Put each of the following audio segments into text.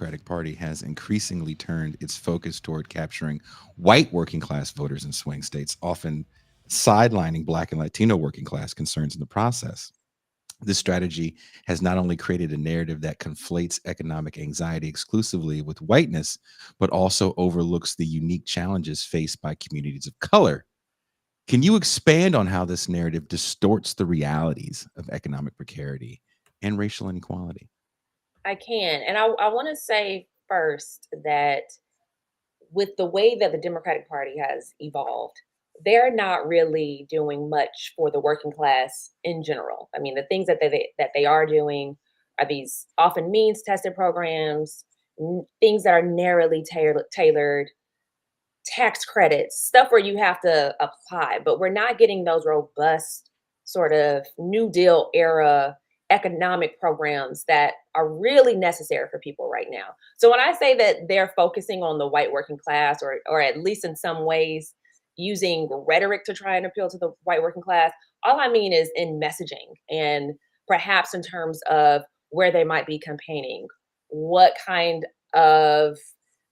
Democratic Party has increasingly turned its focus toward capturing white working class voters in swing states, often sidelining Black and Latino working class concerns in the process. This strategy has not only created a narrative that conflates economic anxiety exclusively with whiteness, but also overlooks the unique challenges faced by communities of color. Can you expand on how this narrative distorts the realities of economic precarity and racial inequality? I can. And I want to say first that with the way that the Democratic Party has evolved, they're not really doing much for the working class in general. I mean, the things that they are doing are these often means tested programs, things that are narrowly tailored, tax credits, stuff where you have to apply, but we're not getting those robust sort of New Deal era economic programs that are really necessary for people right now. So when I say that they're focusing on the white working class, or at least in some ways using rhetoric to try and appeal to the white working class, all I mean is in messaging and perhaps in terms of where they might be campaigning, what kind of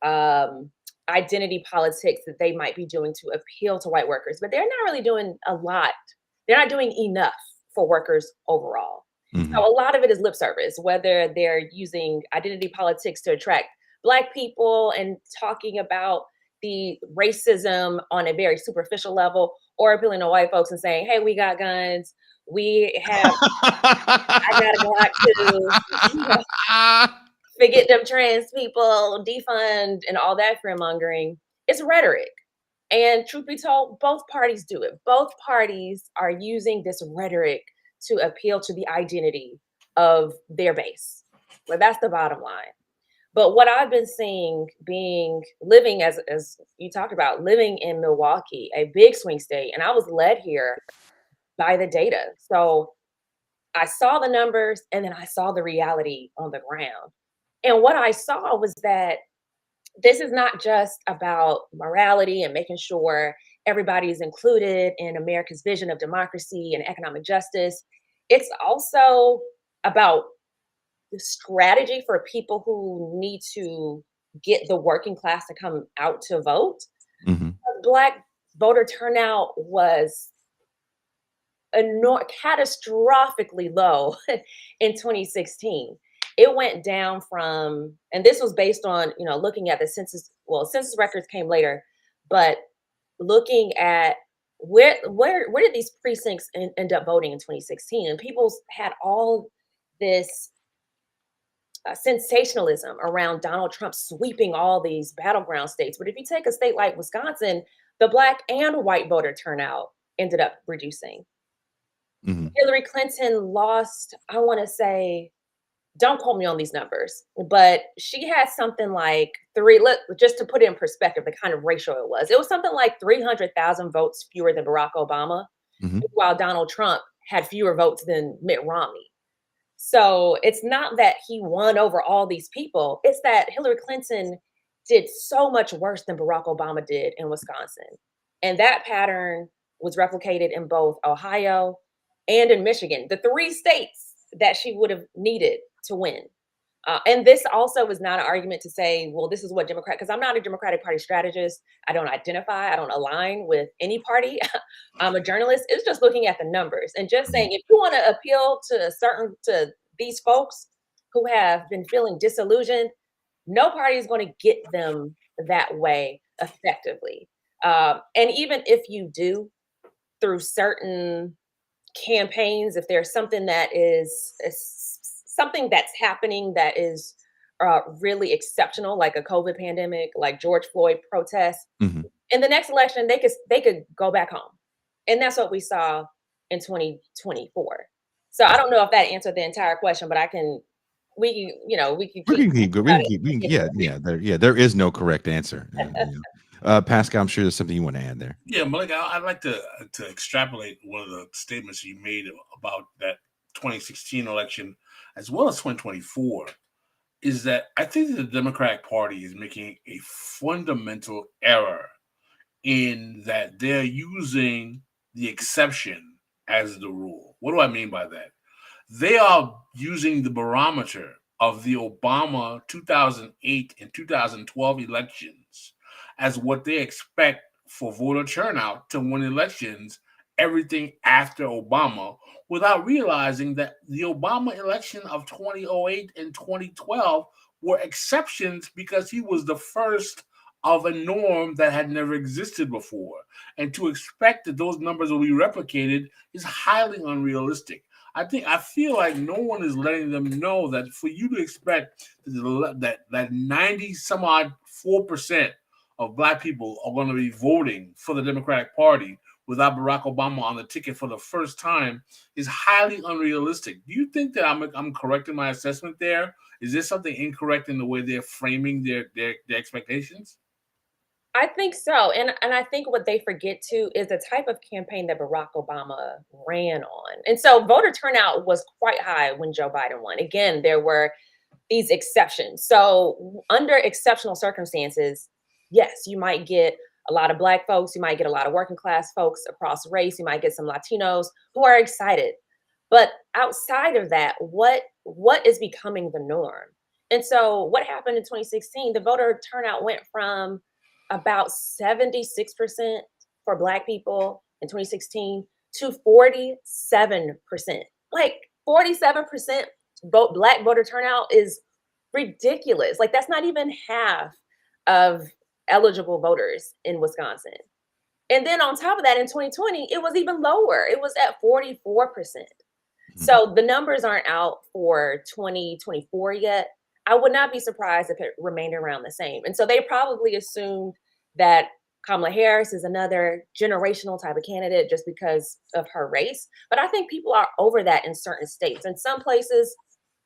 um, identity politics that they might be doing to appeal to white workers, but they're not really doing a lot. They're not doing enough for workers overall. Hmm. So a lot of it is lip service, whether they're using identity politics to attract Black people and talking about the racism on a very superficial level, or appealing to white folks and saying, hey, we got guns. We have, I got a Glock too. You know, forget them trans people, defund, and all that fear mongering. It's rhetoric. And truth be told, both parties do it. Both parties are using this rhetoric to appeal to the identity of their base. But that's the bottom line. But what I've been seeing, being living as you talked about, living in Milwaukee, a big swing state, and I was led here by the data. So I saw the numbers and then I saw the reality on the ground. And what I saw was that this is not just about morality and making sure everybody is included in America's vision of democracy and economic justice. It's also about the strategy for people who need to get the working class to come out to vote. Hmm. Black voter turnout was catastrophically low in 2016. It went down from, and this was based on, looking at the census. Well, census records came later, but looking at where did these precincts end up voting in 2016, and people had all this sensationalism around Donald Trump sweeping all these battleground states. But if you take a state like Wisconsin, the Black and white voter turnout ended up reducing. Hmm. Hillary Clinton lost, I want to say, don't quote me on these numbers, but she had something like just to put it in perspective, the kind of ratio it was. It was something like 300,000 votes fewer than Barack Obama, Hmm. while Donald Trump had fewer votes than Mitt Romney. So it's not that he won over all these people, it's that Hillary Clinton did so much worse than Barack Obama did in Wisconsin. And that pattern was replicated in both Ohio and in Michigan, the three states that she would have needed to win. And this also is not an argument to say, well, this is what Democrat, because I'm not a Democratic Party strategist. I don't identify, I don't align with any party. I'm a journalist. It's just looking at the numbers and just saying, if you want to appeal to these folks who have been feeling disillusioned, no party is going to get them that way effectively. And even if you do, through certain campaigns, if there's something is something that's happening that is really exceptional, like a COVID pandemic, like George Floyd protests, Hmm. in the next election they could go back home, and that's what we saw in 2024. So I don't know if that answered the entire question, but we can We keep can keep good. We can keep. We can, into yeah, yeah. There is no correct answer. Pascal, I'm sure there's something you want to add there. Yeah, Malika, I'd like to extrapolate one of the statements you made about that 2016 election as well as 2024. Is that I think the Democratic Party is making a fundamental error in that they're using the exception as the rule. What do I mean by that? They are using the barometer of the Obama 2008 and 2012 elections as what they expect for voter turnout to win elections, everything after Obama, without realizing that the Obama election of 2008 and 2012 were exceptions because he was the first of a norm that had never existed before. And to expect that those numbers will be replicated is highly unrealistic. I feel like no one is letting them know that for you to expect that 90 some odd 4% of black people are going to be voting for the Democratic Party without Barack Obama on the ticket for the first time is highly unrealistic. Do you think that I'm correct in my assessment there? Is there something incorrect in the way they're framing their expectations? I think so. And I think what they forget too is the type of campaign that Barack Obama ran on. And so voter turnout was quite high when Joe Biden won. Again, there were these exceptions. So under exceptional circumstances, yes, you might get a lot of black folks, you might get a lot of working class folks across race, you might get some Latinos who are excited. But outside of that, what is becoming the norm? And so what happened in 2016, the voter turnout went from about 76% for black people in 2016 to 47%. Like 47% black voter turnout is ridiculous. Like that's not even half of eligible voters in Wisconsin. And then on top of that, in 2020, it was even lower. It was at 44%. Mhm. So the numbers aren't out for 2024 yet. I would not be surprised if it remained around the same. And so they probably assumed that Kamala Harris is another generational type of candidate just because of her race. But I think people are over that in certain states. In some places,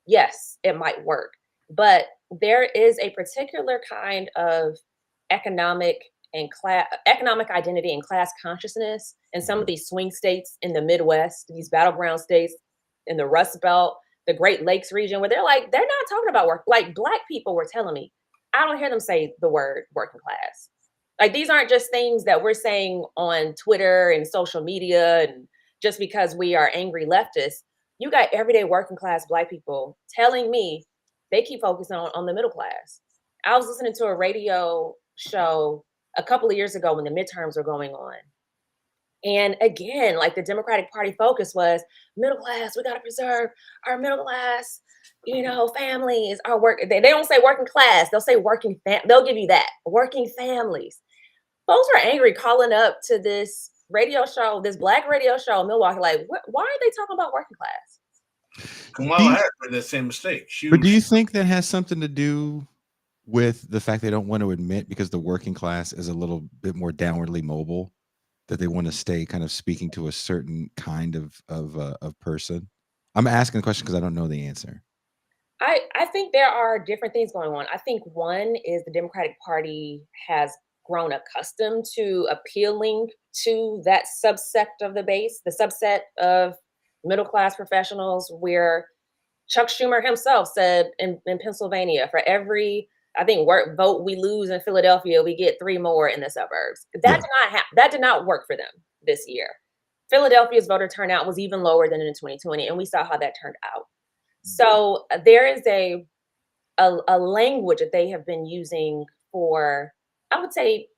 yes, it might work. But there is a particular kind of economic and economic identity and class consciousness in some of these swing states in the Midwest, these battleground states in the Rust Belt, the Great Lakes region, where they're not talking about work. Like black people were telling me, I don't hear them say the word working class. Like these aren't just things that we're saying on Twitter and social media and just because we are angry leftists. You got everyday working class black people telling me they keep focusing on the middle class. I was listening to a radio show a couple of years ago when the midterms were going on. And again, like the Democratic Party focus was middle class, we got to preserve our middle class, families, our work. They don't say working class, they'll say they'll give you that, working families. Folks were angry calling up to this radio show, this black radio show in Milwaukee, like, why are they talking about working class? Kamala Harris made that same mistake. But do you think that has something to do with the fact they don't want to admit because the working class is a little bit more downwardly mobile, that they want to stay kind of speaking to a certain kind of person? I'm asking the question because I don't know the answer. I think there are different things going on. I think one is the Democratic Party has grown accustomed to appealing to that subsect of the base, the subset of middle class professionals, where Chuck Schumer himself said in Pennsylvania, for every I think vote we lose in Philadelphia, we get 3 more in the suburbs. Yeah. That did not work for them this year. Philadelphia's voter turnout was even lower than in 2020, and we saw how that turned out. So there is a language that they have been using for, I would say,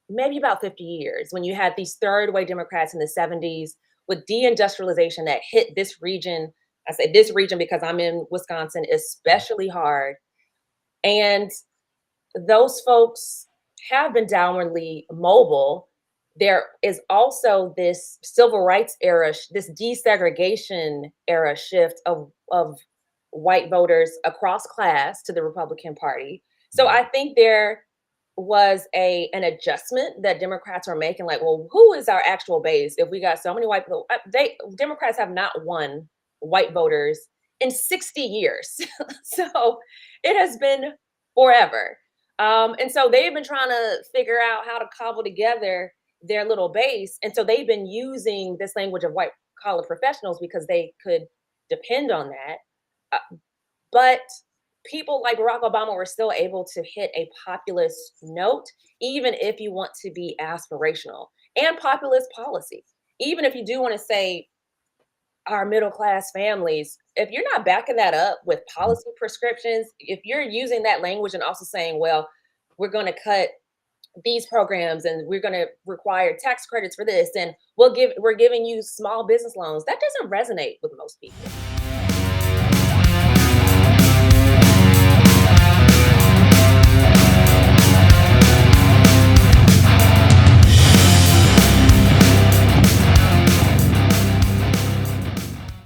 maybe about 50 years. When you had these third way Democrats in the 70s with deindustrialization that hit this region, I say this region because I'm in Wisconsin, especially hard. And those folks have been downwardly mobile. There is also this civil rights era, this desegregation era shift of white voters across class to the Republican Party. So I think there was an adjustment that Democrats are making, like, well, who is our actual base if we got so many white people? Democrats have not won white voters in 60 years. So it has been forever. And so they've been trying to figure out how to cobble together their little base. And so they've been using this language of white collar professionals because they could depend on that. But people like Barack Obama were still able to hit a populist note, even if you want to be aspirational, and populist policy. Even if you do want to say our middle class families, if you're not backing that up with policy prescriptions, if you're using that language and also saying, well, we're going to cut these programs and we're going to require tax credits for this and we're giving you small business loans, that doesn't resonate with most people.